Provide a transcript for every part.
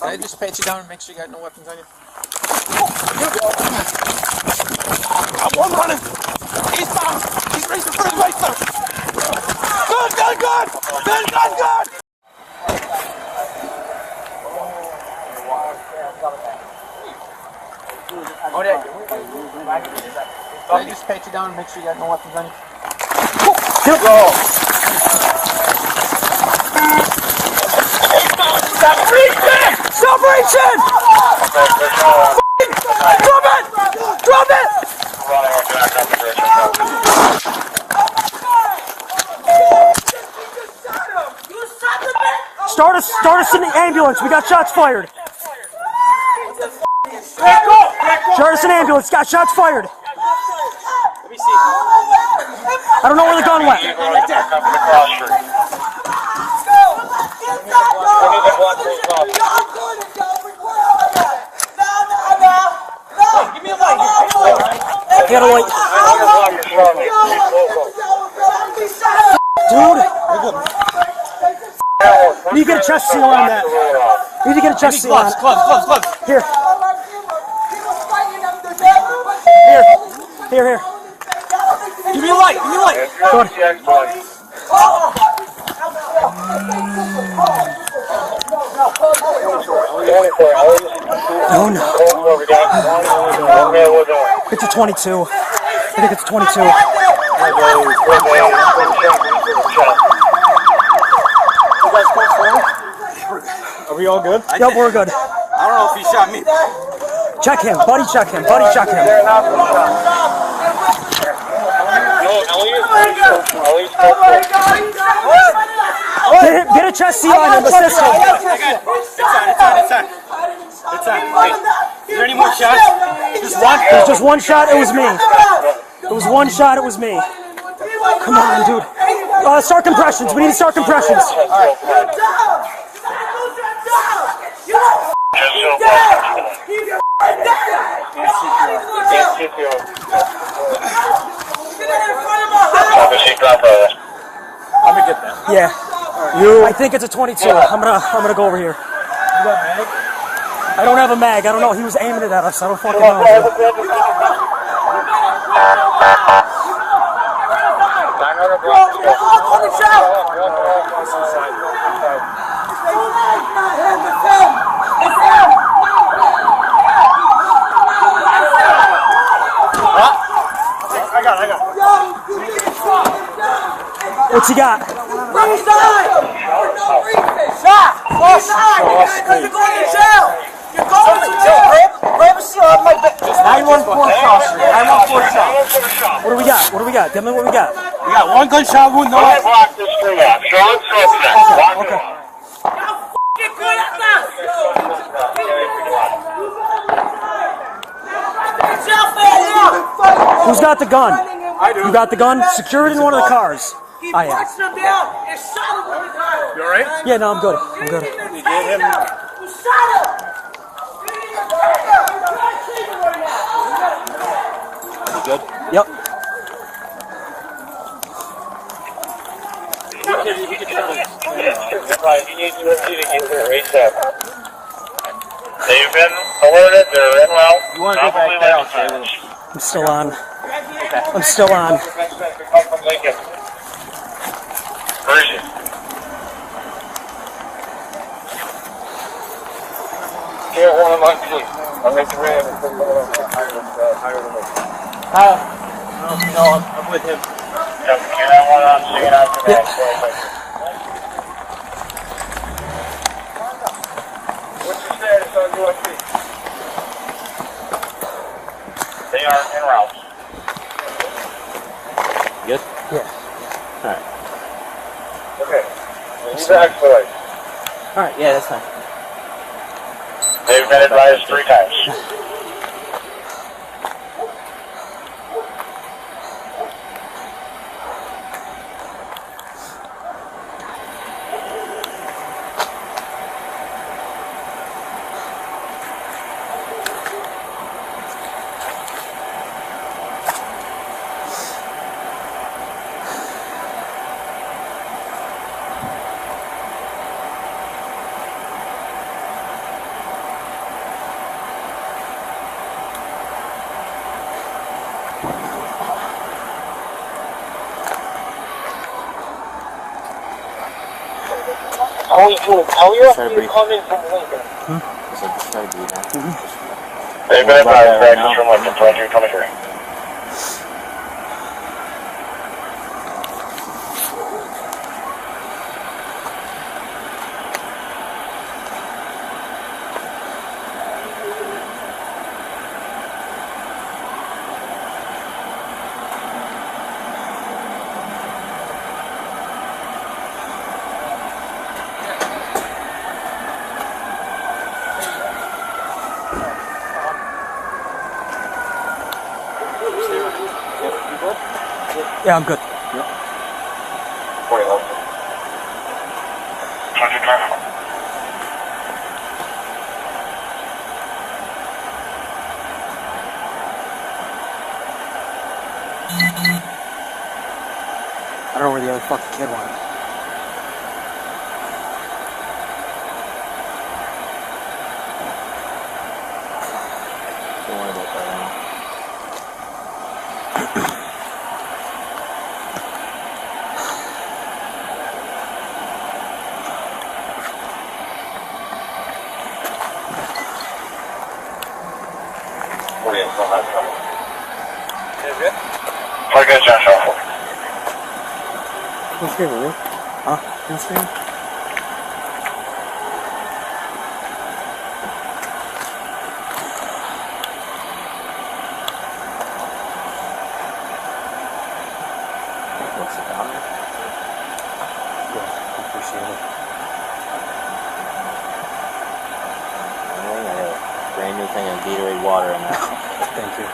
Can I just pat you down and make sure you got no weapons on you? Got one running. He's down. He's racing for his life, sir. Gun, gun, gun! Gun, gun, gun! Oh, yeah. Can I just pat you down and make sure you got no weapons on you? Go! Stop reaching! Stop reaching! Drop it! Drop it! Start us in the ambulance. We got shots fired. Start us in the ambulance. Got shots fired. Let me see. I don't know where the gun went. Give me a light. I got a light. Dude. You need to get a chest seal on that. You need to get a chest seal on it. Gloves. Here. Here. Give me a light. Good. Oh no. It's a 22. I think it's 22. Are we all good? Yep, we're good. I don't know if he shot me. Check him. Buddy check him. Get a chest seal on him. Assist him. It's on. Wait. Is there any more shots? Just one? There's just one shot. It was me. It was one shot. It was me. Come on, dude. Start compressions. We need to start compressions. All right. I'm gonna get that. Yeah. Right. I think it's a 22. I'm gonna go over here. You got a mag? I don't have a mag. I don't know. He was aiming it at us. I don't fucking know. I got it. What's he got? Shot! You're going to jail! Grab a seal on my back. 914 shot. What do we got? Tell me what we got. We got one gunshot wound, no. Okay. Who's got the gun? I do. You got the gun? Secure it in one of the cars. I am. You alright? Yeah, no, I'm good. You get him. You good? Yep. They've been alerted, they're en route. You want to go back down? I'm still on. Where is he? Here, one of my feet. I'll make the ram and put him higher than me. I don't know if you know, I'm with him. Yep, get that one on, so you can have the next one. What's your status on USP? They are en route. Good? Yeah. Alright. Okay. He's accelerated. Alright, yeah, that's fine. They've been advised 3 times. all you do is tell you after you come in from Lincoln. They've been advised practice from Lincoln 2223. Yeah, I'm good. Yep. 40 left. 22. I don't know where the other fucking kid went. Don't worry about that now. Target John Shuffle. What's your name? Huh? What's your name? What's it down there? Yeah, appreciate it. I got a brand new thing of Gatorade water in there. Thank you.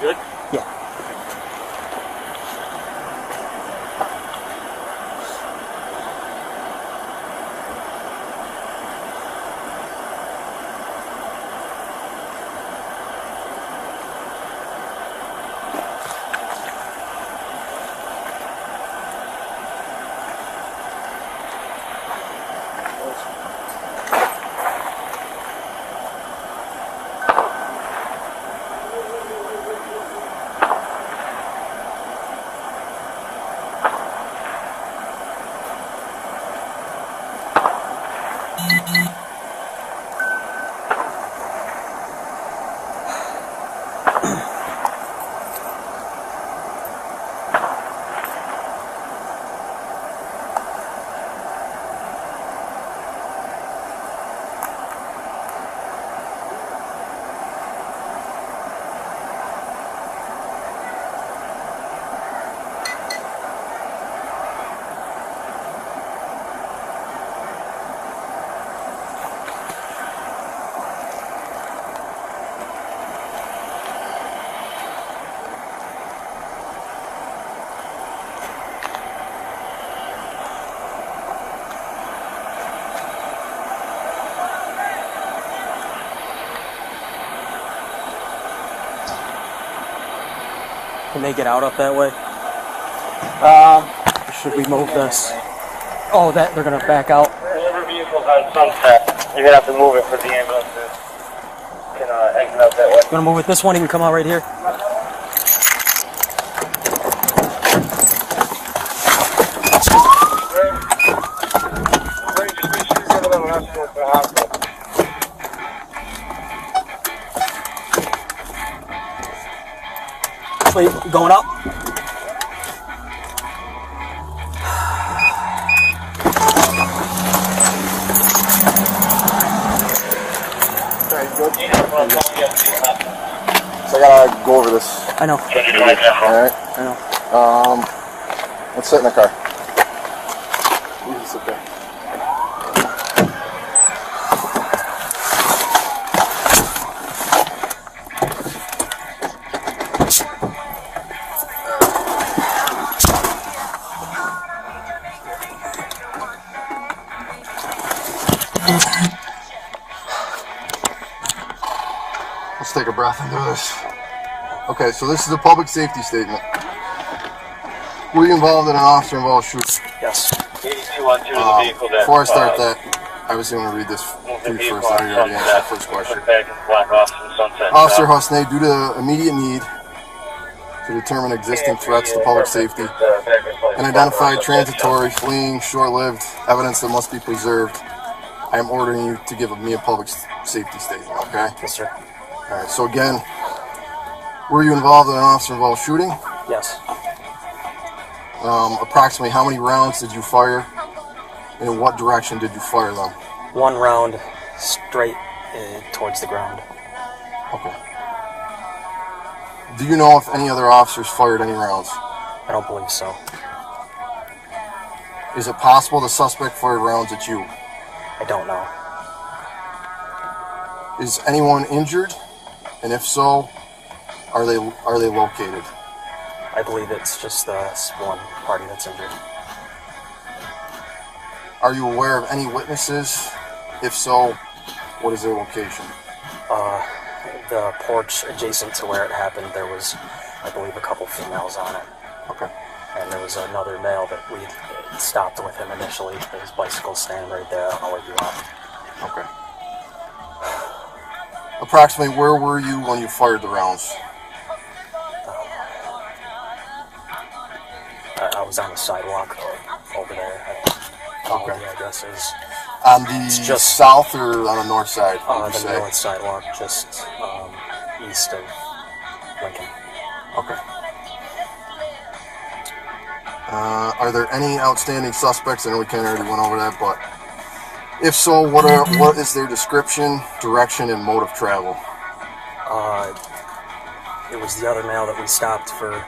Good? Yeah. Can they get out up that way? Should we move this? Oh, that they're gonna back out. Whatever vehicle's on Sunset, you're gonna have to move it for the ambulances. Can exit out that way. You wanna move it this one? You can come out right here. Wait, going up? So I gotta go over this. I know. Alright. I know. Let's sit in the car. You can sit there. Let's take a breath and do this. Okay, so this is a public safety statement. Were you involved in an officer-involved shooting? Yes. 8212 to the vehicle that... Before I start that, I was going to read this to you first. I already answered the first question. Officer Husney, due to immediate need to determine existing threats to public safety and identify transitory, fleeing, short-lived evidence that must be preserved, I am ordering you to give me a public safety statement, okay? Yes, sir. All right, so again, were you involved in an officer-involved shooting? Yes. Approximately how many rounds did you fire, and in what direction did you fire them? 1 round straight towards the ground. Okay. Do you know if any other officers fired any rounds? I don't believe so. Is it possible the suspect fired rounds at you? I don't know. Is anyone injured? And if so, are they located? I believe it's just one party that's injured. Are you aware of any witnesses? If so, what is their location? The porch adjacent to where it happened, there was, I believe, a couple females on it. Okay. And there was another male that we stopped with him initially. His bicycle standing right there. I don't know where he went. Okay. Approximately where were you when you fired the rounds? I was on the sidewalk over there. I don't know what the address is. On the just south or on the north side? The north sidewalk, just east of Lincoln. Okay. Are there any outstanding suspects? I know we kind of already went over that, but if so, what is their description, direction, and mode of travel? It was the other male that we stopped for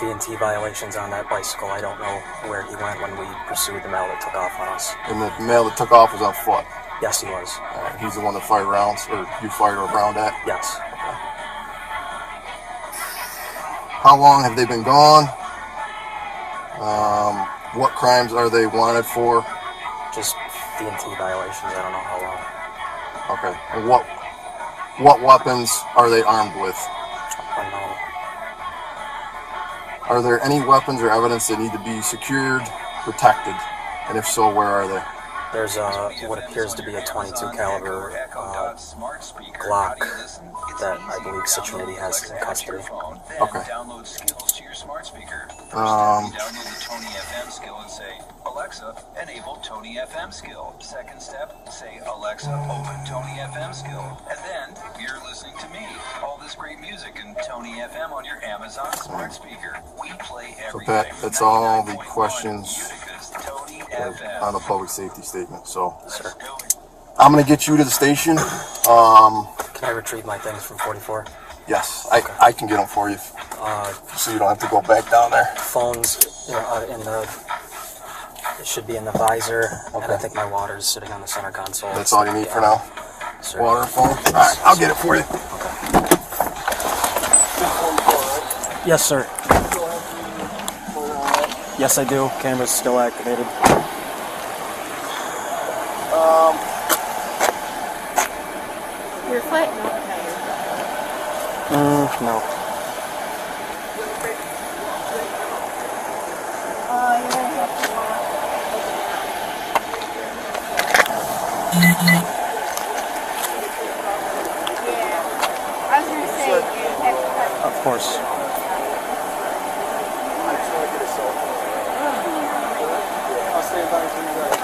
V&T violations on that bicycle. I don't know where he went when we pursued the male that took off on us. And the male that took off was on foot? Yes, he was. He's the one that fired rounds, or you fired a round at? Yes. How long have they been gone? What crimes are they wanted for? Just V&T violations. I don't know how long. Okay. And what weapons are they armed with? Unknown. Are there any weapons or evidence that need to be secured, protected? And if so, where are they? There's what appears to be a .22 caliber Glock that I believe Citronity has in custody. Okay. Download skills to your smart speaker. Um, Download the Tony FM skill and say, Alexa, enable Tony FM skill. Second step, say, Alexa, open Tony FM skill. And then you're listening to me. All this great music and Tony FM on your Amazon smart speaker. We play So everything. Pat, that's all the questions Utica's Tony FM. on the public safety statement. So Sir, I'm going to get you to the station. can I retrieve my things from 44? Yes, I can get them for you, so you don't have to go back down there. Phones in the. It should be in the visor, and I think my water's sitting on the center console. That's all you need for now? Sir. Water and phone? All right, I'll get it for you. Yes, sir. Yes, I do. Camera's still activated. Your foot? No. Oh, you're gonna have to walk. Yeah. I was gonna say, you have to cut. Of course. I'll stand by until you're ready.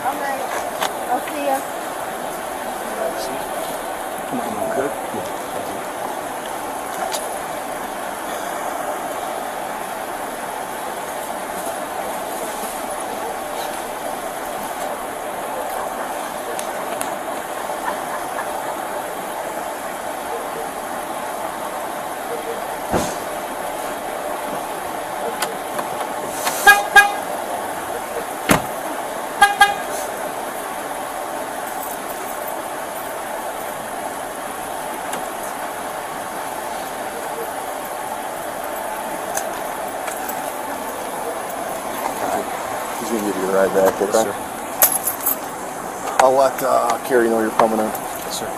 Alright. I'll see ya. Come on, I'm good. You can ride back, okay? Sir. I'll let Carrie know you're coming in. Yes, sir.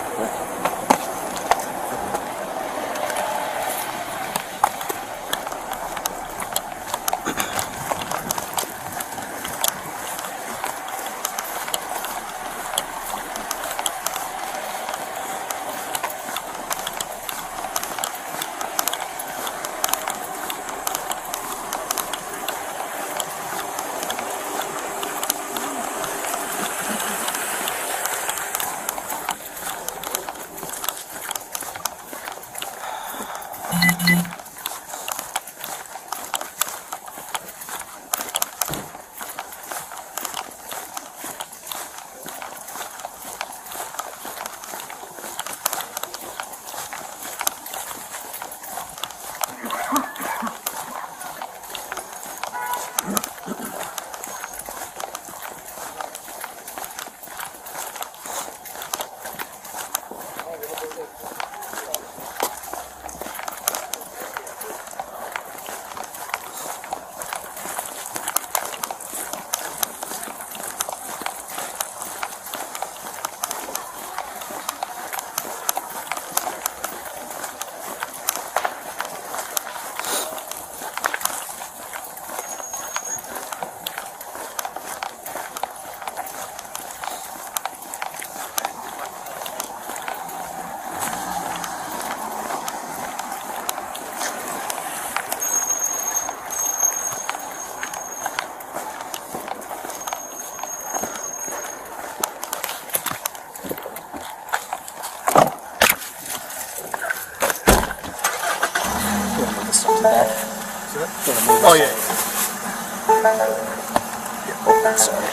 Oh, yeah. Sorry.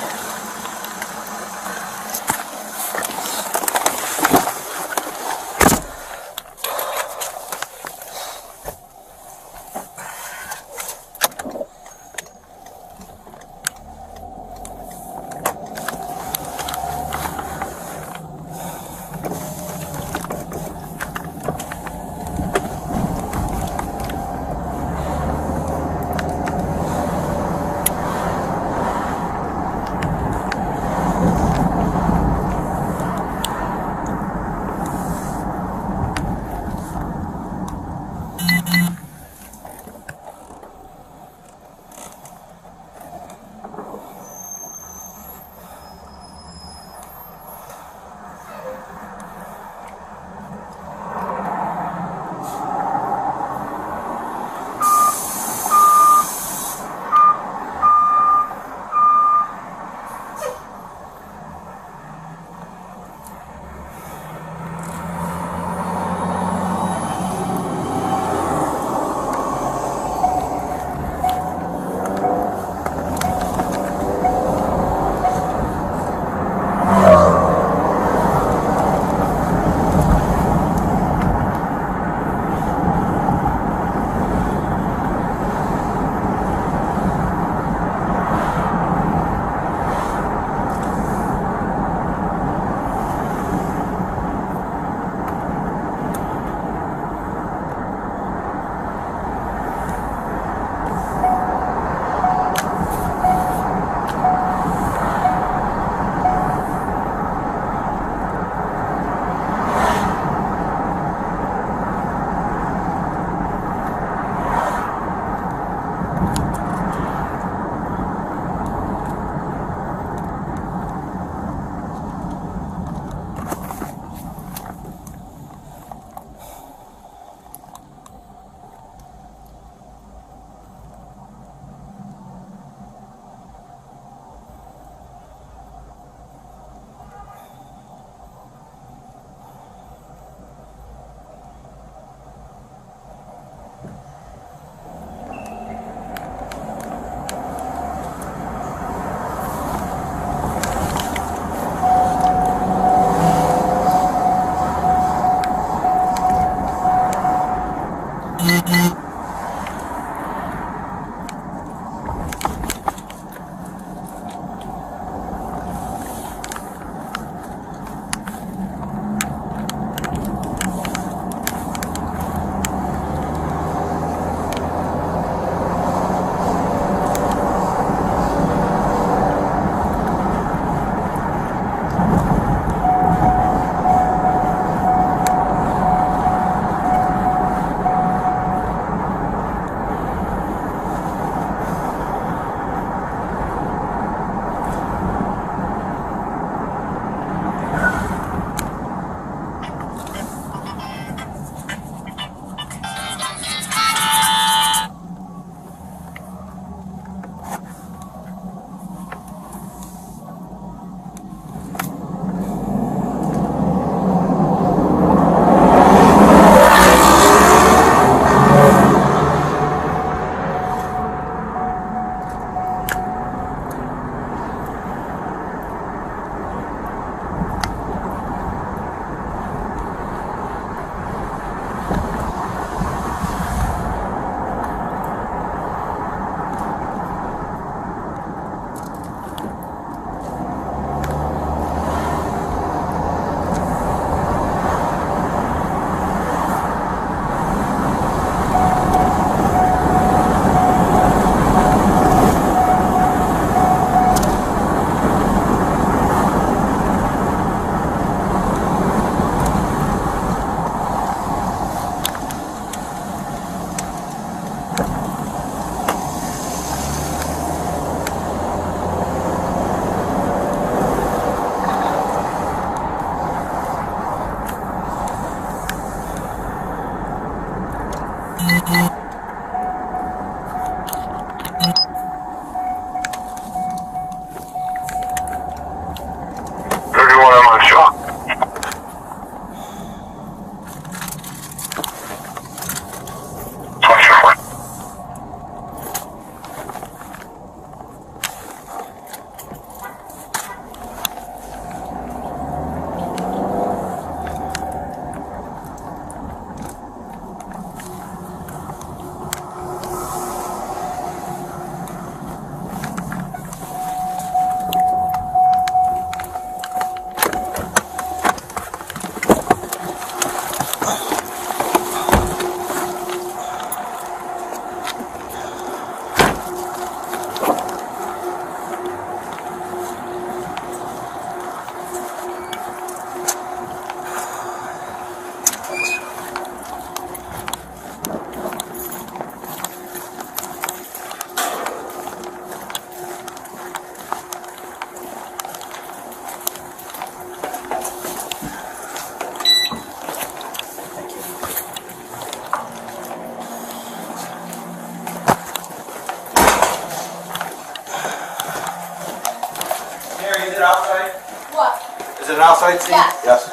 outside scene? Yes. Yes.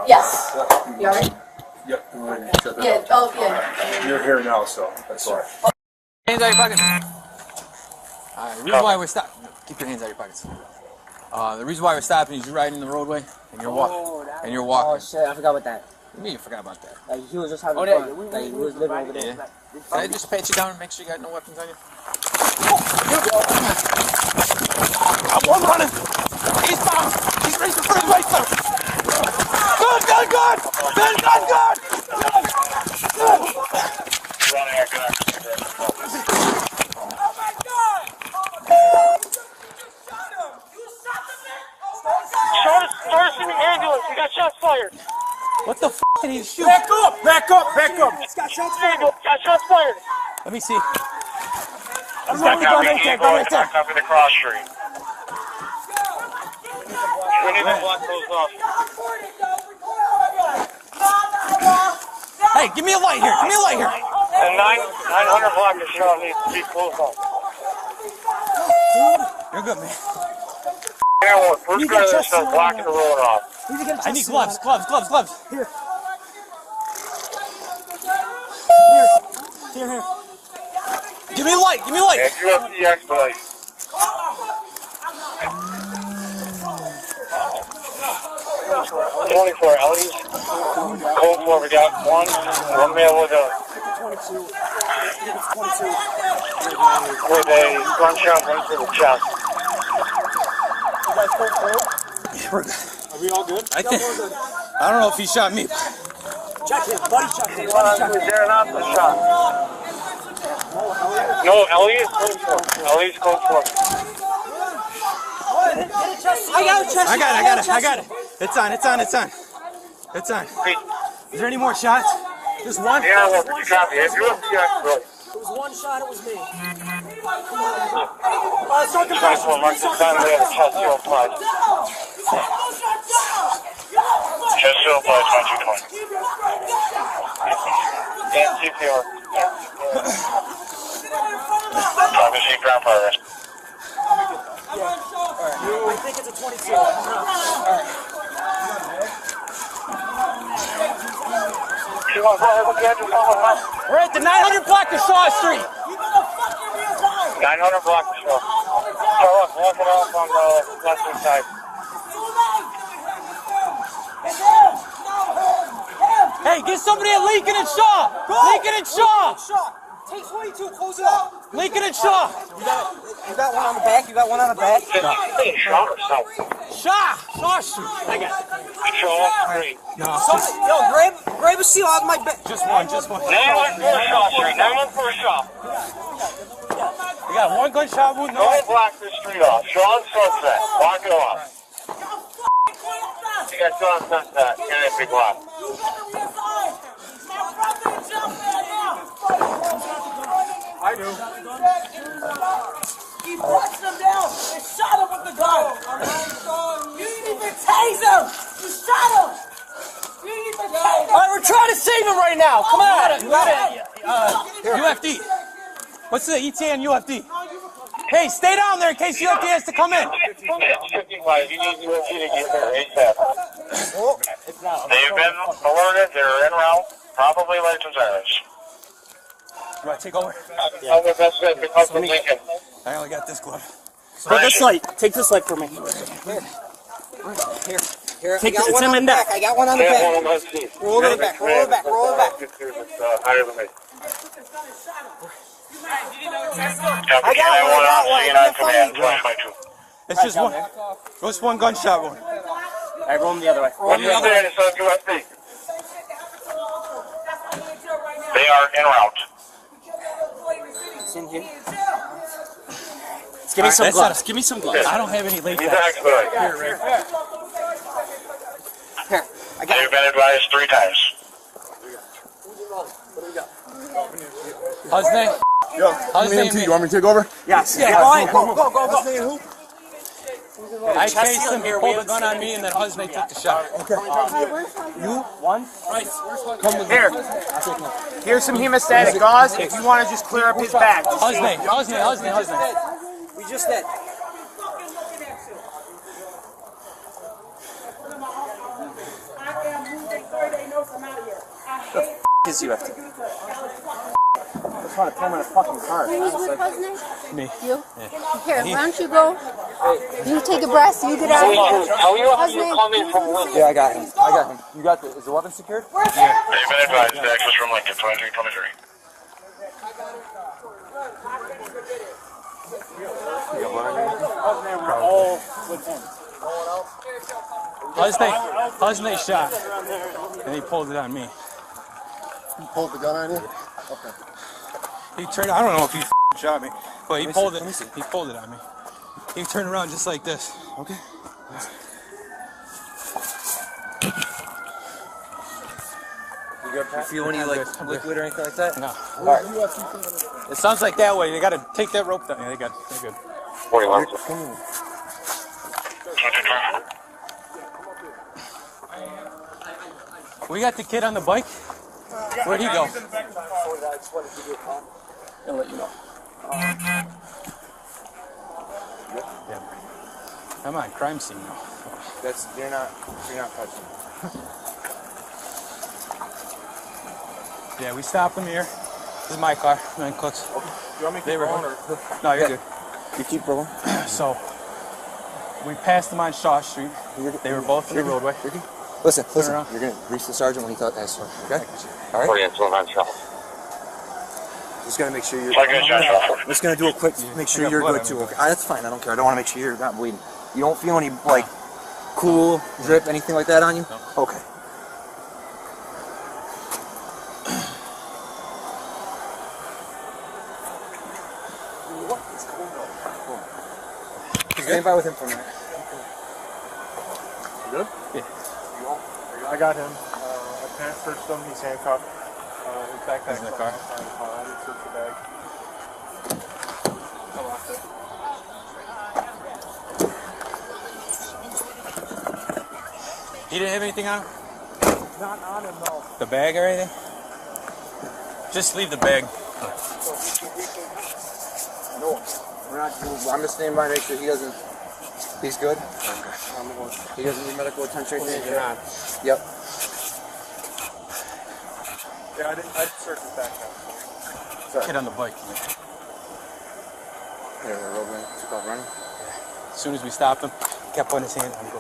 Yes. You alright? Yep. Yeah. Oh, yeah. You're here now, so that's all right. Hands out of your pockets. The reason why we're stopping. Keep your hands out of your pockets. The reason why we're stopping is you're riding the roadway and you're walking. And you're walking. Oh shit, I forgot about that. What do you mean you forgot about that? Like he was just having fun. Like he was living over there. Yeah. Did I just pat you down and make sure you got no weapons on you? Got one running. He's bound. He's racing for his life. Gun! Gun! Gun! Gun! Gun! Gun! Start us in the ambulance. We got shots fired. What the f did he shoot? Back up! Back up! Back up! Got shots fired. Got shots fired. Let me see. Go right there. Up in the cross street. We need to block those off. Hey, give me a light here. Give me a light here. And 900 block of shot needs to be closed off. You're good, man. Yeah, first guy that's blocking the road off. I need gloves. Gloves. Here. Here. Give me a light. And UFC expedite. 24 Ellie's. Cold floor, we got one male with a 22. With a gunshot right to the chest. We're good. Are we all good? I don't know if he shot me. Check him, buddy. Check him. Is there not the shot? No, Ellie is code 4. Ellie's code 4. I got it. It's on. Hey. Is there any more shots? Just one? Yeah, well, you copy. If you're right. It was one shot, it was me. Start compression. Mark the time we have a chest seal applied. Chest seal applied, 1220. And CPR. Time to see ground progress. I think it's a 22. We're at the 900 block of Shaw Street. 900 block of Shaw. Charles, walk it off on the western side. Hey, get somebody at Lincoln and Shaw. Lincoln and Shaw. Take 22, close it up. Lincoln and Shaw. You got one on the back? Shaw or South? Shaw Street. I got it. Shaw, great. Yo, grab a seal out of my back. Just one. 914 Shaw Street. 914 Shaw. We got one gunshot wound. Don't block this street off. Sean Sunset. Block it off. You got Sean Sunset. Get it, big block. I do. He pushed him down and shot him with the gun. You didn't even tase him. You shot him. You didn't even tase him. All right, we're trying to save him right now. Come on. UFD. What's the ETA and UFD? Hey, stay down there in case UFD has to come in. It's 55. You need UFD to get there ASAP. They've been alerted. They're en route. Probably license errors. You want to take over? I'm the best bet to come from Lincoln. I only got this glove. Take this light. Take this light for me. Here. Take I got one on the back. I got one on the back. Roll it back. Higher than me. I got one. Command 2022. It's just one gunshot wound. I roll him the other way. It's on UFD. They are en route. It's in here. Give me some gloves. Give me some gloves. I don't have any latex. Here. They've been advised 3 times. How's name? How's name? You want me to take over? Yes. Yeah, go. I chased him, he pulled a gun on me, and then Husney took the shot. Okay. You? One? Right. Come with here. Here's some hemostatic gauze if you want to just clear up his back. Husney. We just did. Is you have to. I just want to throw him in a fucking car. Who's with husband? Me. You? Yeah. Here, why don't you go? You take a breath, you get out. How you coming from Lincoln? Yeah, I got him. You got the. Is the weapon secured? They've been advised to access from Lincoln, 2323. Husband shot, and he pulled it on me. You pulled the gun on you? Okay. He turned. I don't know if he shot me, but he pulled it. He pulled it on me. He turned around just like this. Okay. You feel any like liquid or anything like that? No. All right. It sounds like that way. They gotta take that rope down. Yeah, they're good. 41. We got the kid on the bike. Where'd he go? I'll let you know. I'm on crime scene now. You're not touching. Yeah, we stopped him here. This is my car, 9 Cooks. You want me to keep going or? No, you're good. You keep rolling. So, we passed them on Shaw Street. They were both in the roadway. Listen. around. You're gonna reach the sergeant when he asks for it. Okay. All right. 40 and 29 shot. Just gotta make sure you're. I'm just gonna do a quick. Make sure you're good too. Okay. That's fine. I don't care. I don't want to make sure you're not bleeding. You don't feel any like cool drip, anything like that on you? No. Okay. Stand by with him for a minute. You good? Yeah. I got him. I can't search him. He's handcuffed. His backpack's in the car. I didn't search the bag. I lost it. He didn't have anything on him? Not on him, no. The bag or anything? Just leave the bag. No. I'm just standing by to make sure he doesn't. He's good? He doesn't need medical attention or anything? Yep. Yeah, I didn't search his backpack. Kid on the bike. Here, the roadway took off running. As soon as we stopped him, he kept putting his hand on the go.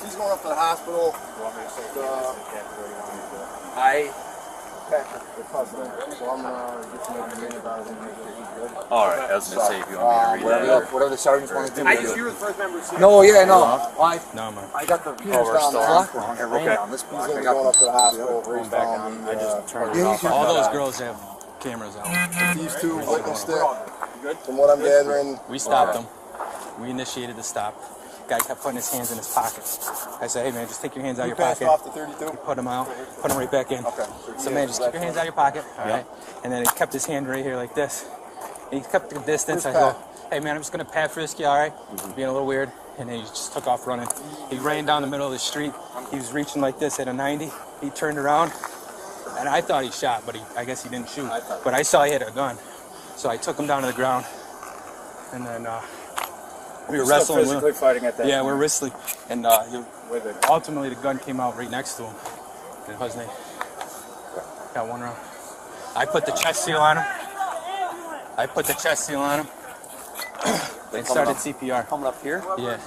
He's going up to the hospital. So I'm just making about it. Alright, I was gonna say if you want me to read that. Whatever the sergeants want to do. You were the first member to see No, yeah, no. No, man. I got the computers down there. Lock wrong. It rained on this block. He's going up to the hospital. Going back on. I just turned it off. All those girls have cameras out. These two witnessed it. From what I'm gathering, We stopped them. We initiated the stop. Guy kept putting his hands in his pocket. I said, hey man, just take your hands out of your passed pocket. off the 32. Put them out, put them right back in. Okay. So man, just keep your hands out of your pocket. All right. And then he kept his hand right here like this. And he kept the distance. I go, hey man, I'm just gonna pat frisk you, all right? Being a little weird. And then he just took off running. He ran down the middle of the street. He was reaching like this at a 90. He turned around, and I thought he shot, but I guess he didn't shoot. But I saw he had a gun. So I took him down to the ground, and then we were wrestling with him. fighting at that. Yeah, we're wrestling, and ultimately the gun came out right next to him. And his name got one round. I put the chest seal on him. And started CPR. Coming up here? Yeah.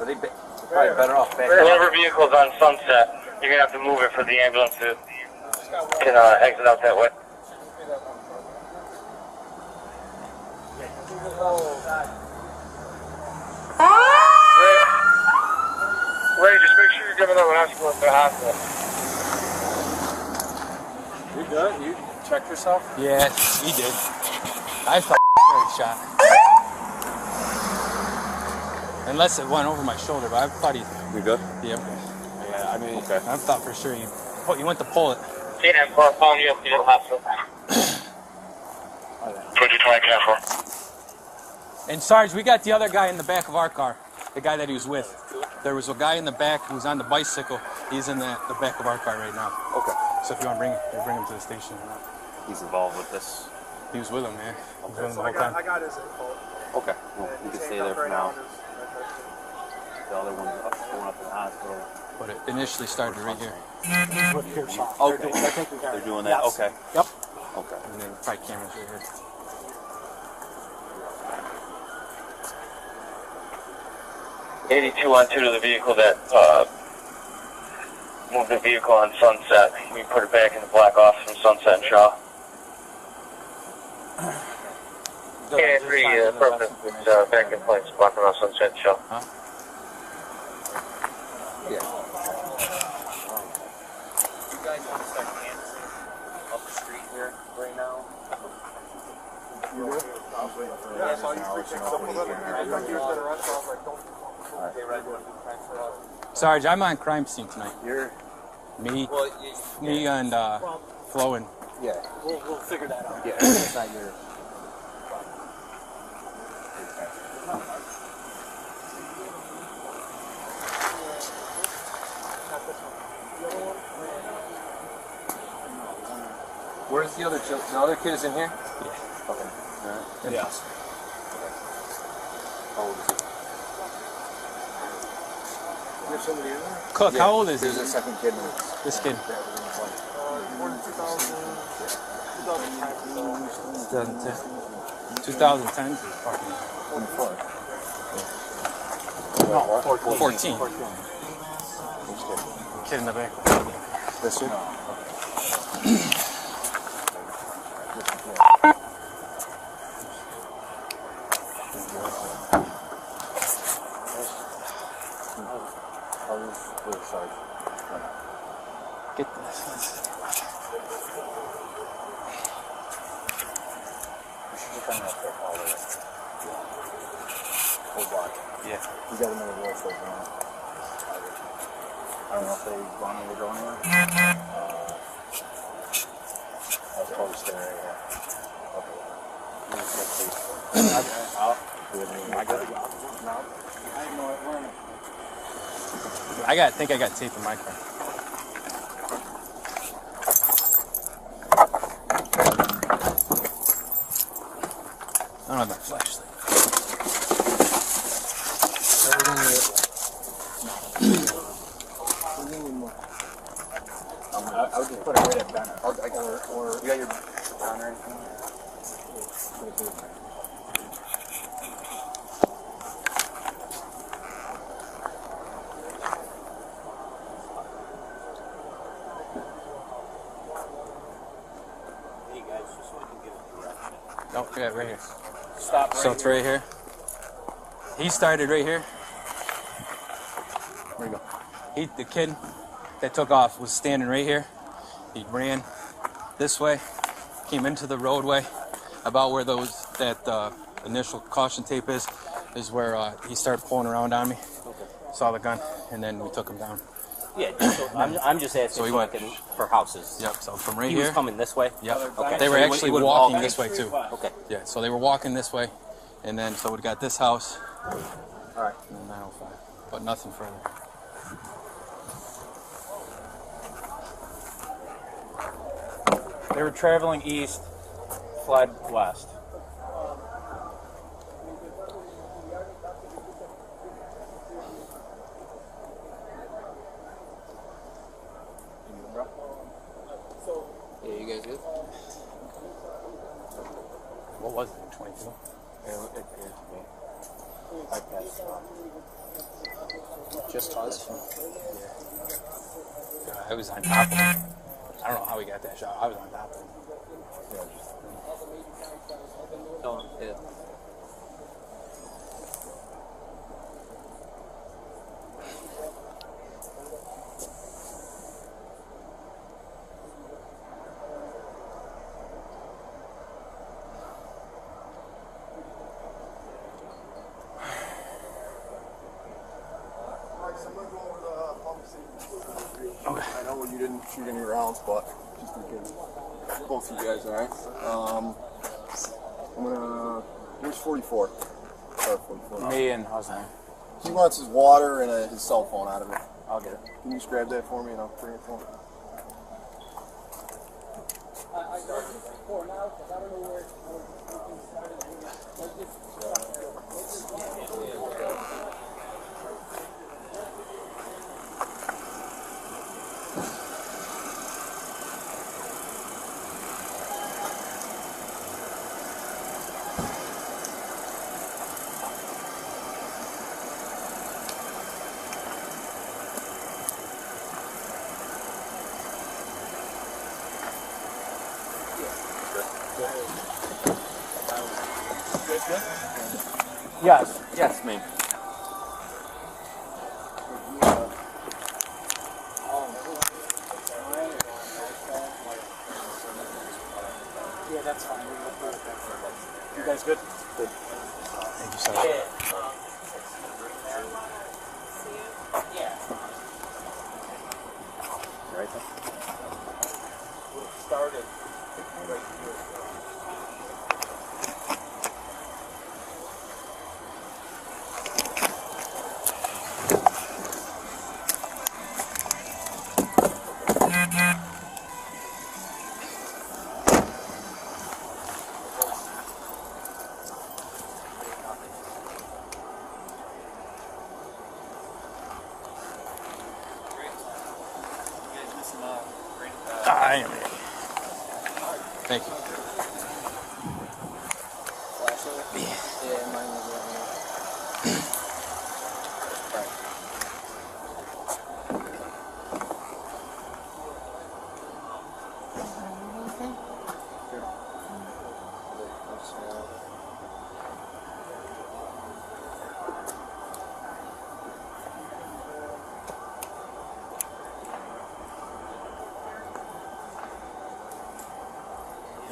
Are they probably better off back? Whoever vehicle's on Sunset, you're gonna have to move it for the ambulance to can exit out that way. Ray, just make sure you're giving them an escort to the hospital. You good? You checked yourself? Yeah, he did. I thought shot. Unless it went over my shoulder, but I thought he. You good? Yeah. Yeah, I mean, Okay. I thought for sure you went to pull it. See that car following you up to the hospital. 2020 10-4. And Sarge, we got the other guy in the back of our car. The guy that he was with. There was a guy in the back who was on the bicycle. He's in the back of our car right now. Okay. So if you want to bring him to the station or not. He's involved with this. He was with him, man. He was with him the I whole time. got his info. Okay. Well, you can stay there for now. The other one's going up to the hospital. But it initially started right here. Okay. They're doing that? Okay. Yep. Okay. And then probably cameras right here. 82 on 2 to the vehicle that moved the vehicle on Sunset. We put it back in the black office from Sunset and Shaw. Yeah, 3 perfect. It's back in place, blocking off Sunset and Shaw. Huh? Yeah. You guys want to start canvassing up the street here right now? Yeah, I saw you three things up with other people. Sarge, I'm on crime scene tonight. You're. Me and Flo and. Yeah. We'll figure that out. Yeah. It's not your. Where's the other child? The other kid is in here? Yeah. Okay. Alright. Yes. How old is he? There's somebody in there? Cook, how old is he? There's a second kid. This kid. Born in 2010. 2010? No, 14. Kid in the back. This one? Get this. Yeah. You got another roll for now. I don't know if they want me to go anywhere. I'll probably stay right here. I think I got tape in my car. I don't have my flashlight. I would just put it right at Banner. Or you got your gun or anything? Oh, yeah, right here. Stop. So it's right here. He started right here. Where you go? The kid that took off was standing right here. He ran this way, came into the roadway, about where that initial caution tape is where he started pulling around on me. Saw the gun, and then we took him down. Yeah, so I'm just asking So he for, went- for houses. Yep. So from right He here. was coming this way? Yep. Okay. They So were he actually would've walking walked- this way too. Okay. Yeah. So they were walking this way, and then so we got this house. All right. And then 905, but nothing further. They were traveling east, fled west. Yeah, you guys good? What was it? 22. I passed. Just us? I was on top of him. I don't know how he got that shot. I was on top of him. Yeah. I know you didn't shoot any rounds, but just in case. Both of you guys, alright? I'm gonna. Where's 44? Sorry, 44. Me and Hussein. He wants his water and his cell phone out of it. I'll get it. Can you just grab that for me and I'll bring it for him? Yes. Yes, me. Yeah, that's fine. You guys good? Good. Thank you, sir. Right there. Started. I am. Thank you. Yeah, mine was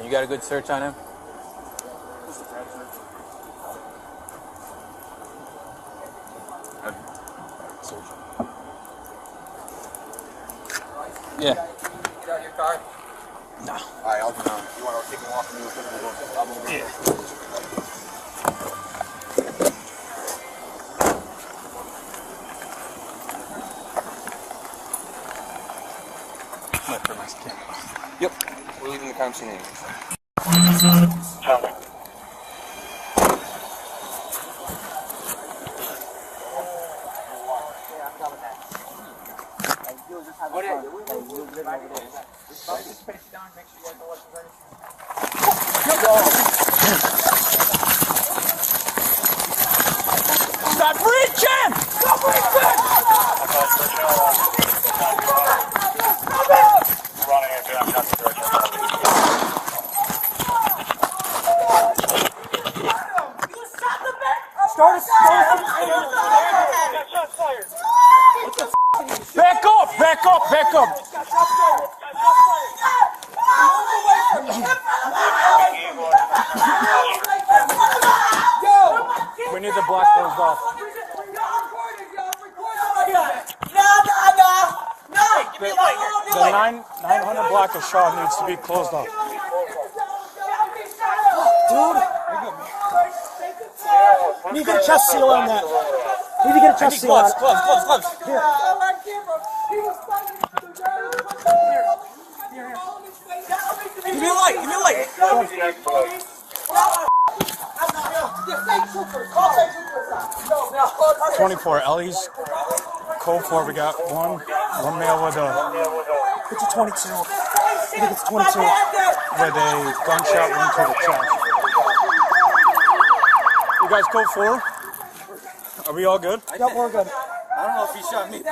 You got a good search on him? Yeah. Get out of your car. No. Alright, I'll come out. You want to take a walk and we'll go? Yeah. Yep. We're leaving the crime scene anyway. Stop reaching! Stop reaching! Back up! Back up! Back up! We need the block closed off. The 900 block of Shaw needs to be closed off. Dude! We need to get a chest seal on that. We need to get a chest seal on it. Gloves. Here. Give me a light. 24 Ellie's. Code 4, we got one male with a... It's a 22. I think it's 22. With a gunshot wound to the chest. You guys code 4? Are we all good? Yep, we're good. I don't know if he shot me.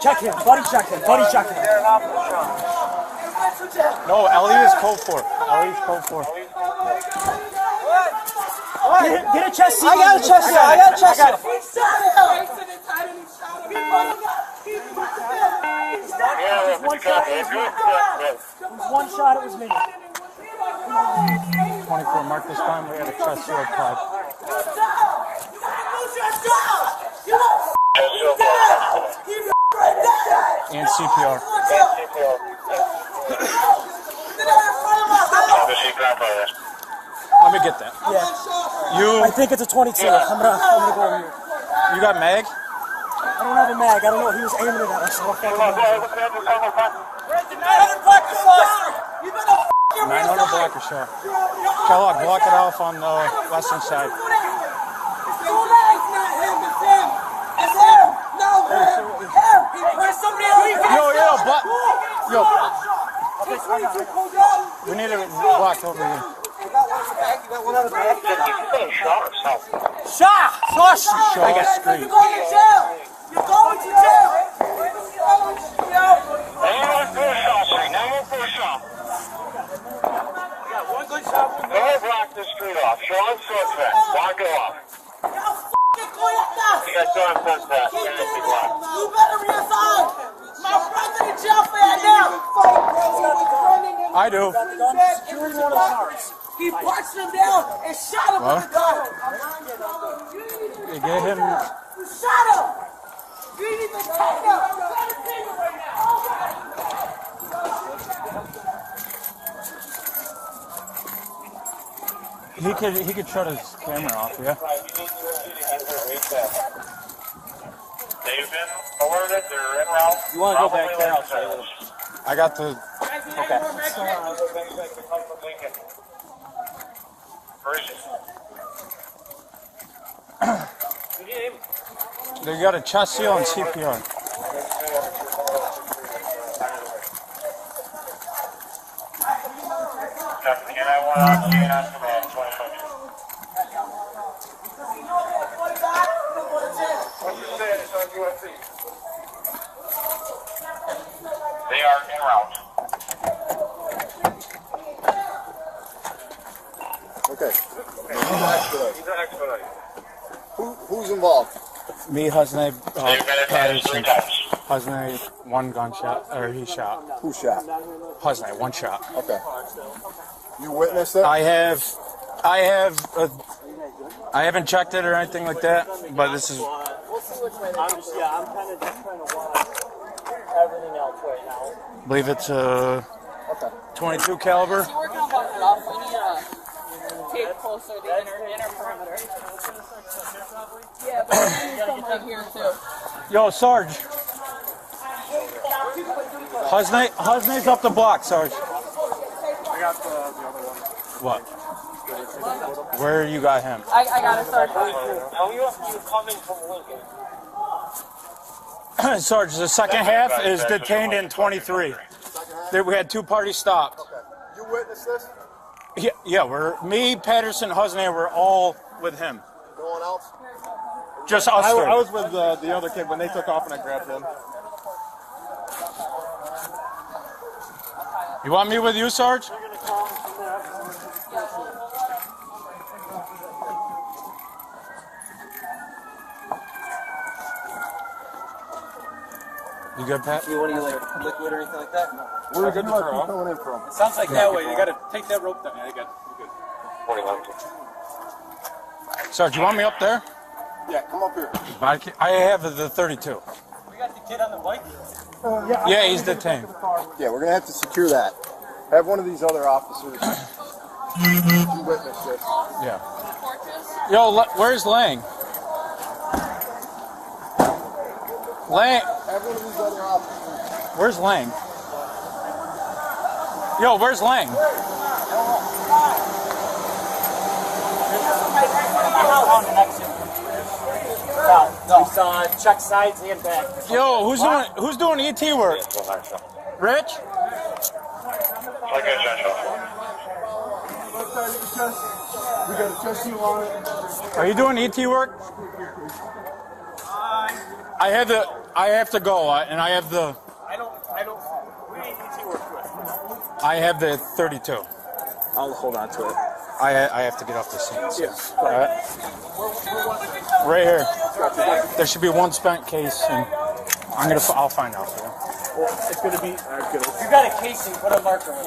Check him. Buddy check him. No, Ellie is code 4. Ellie's code 4. Get a chest seal. I got a chest seal. I got it. One shot, it was me. 24, mark this time. We had a chest seal applied. And CPR. Let me get that. Yeah. I think it's a 22. I'm gonna go over here. You got mag? I don't have a mag. I don't know. He was aiming it at us. So Where's the 900 block of Foster? You better better 900 block or so. Kellogg, block it off on the western side. It's two legs, not him. It's him. It's him. No, him. Him. He pressed somebody else. Yo, we need it blocked over here. Shot! Show us street. You're going to jail! You're going to jail! Don't block the street off. Show us sunset. Block it off. You got John Sunset. You better reassign! My brother in jail for that now! I do. He punched him down and shot him with the gun! You get him. You shot him! You didn't even take him! Let him take him right now! He could shut his camera off, yeah. They've been alerted. They're en route. You want to go back there? I'll say this. I got the. Okay. Where is it? They got a chest seal and CPR. Captain, can I want on command 2020? What you said is on UFC. They are en route. Okay. He's an expedite. Who's involved? Me, Husnay, They've been advised 3 Patterson. times. Husnay, one gunshot, or he shot. Who shot? Husnay, one shot. Okay. You witnessed it? I haven't checked it or anything like that, but this is. I'm kind of just trying to watch everything else right now. I believe it's a 22 caliber. We're going to walk it off. We need to take closer the inner perimeter. Yeah, but we need some right here too. Yo, Sarge. Husnay's up the block, Sarge. I got the other one. What? Where you got him? I got it, Sarge. How are you coming from Lincoln? Sarge, the second half is detained in 23. We had 2 parties stopped. Okay. You witnessed this? Yeah, me, Patterson, Husnay, we're all with him. No one else? Just us three. I was with the other kid when they took off and I grabbed him. You want me with you, Sarge? You good, Pat? You want any like liquid or anything like that? No. Where are you coming in from? It sounds like that way. You got to take that rope down. Yeah, you got it. 41. Sarge, you want me up there? Yeah, come up here. I have the 32. We got the kid on the bike. Yeah, he's detained. Yeah, we're gonna have to secure that. Have one of these other officers. You witnessed this. Yeah. Yo, where's Lang? Lang. Have one of these other officers. Where's Lang? Yo, where's Lang? No, check sides and back. Yo, who's doing ET work? Rich? Like a general. We got a chest seal on it. Are you doing ET work? I have to go, and I have the. We ain't ET work with. I have the 32. I'll hold on to it. I have to get off the scene. So. Yes. All right. Right here. There should be one spent case, and I'll find out. Well, it's gonna be. If you got a casing, put a marker on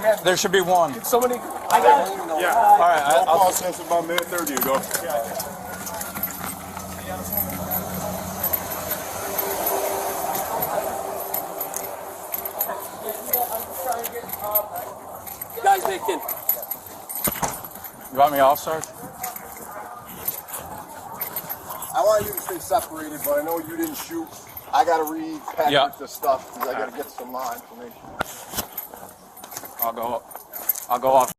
it. There should be one. Somebody. I got it. Yeah. All right. I'll pause since about minute 30 ago. Guys, back in. You want me off, Sarge? I want you to stay separated, but I know you didn't shoot. I gotta read Patrick the stuff because I gotta get some information. I'll go up. I'll go off.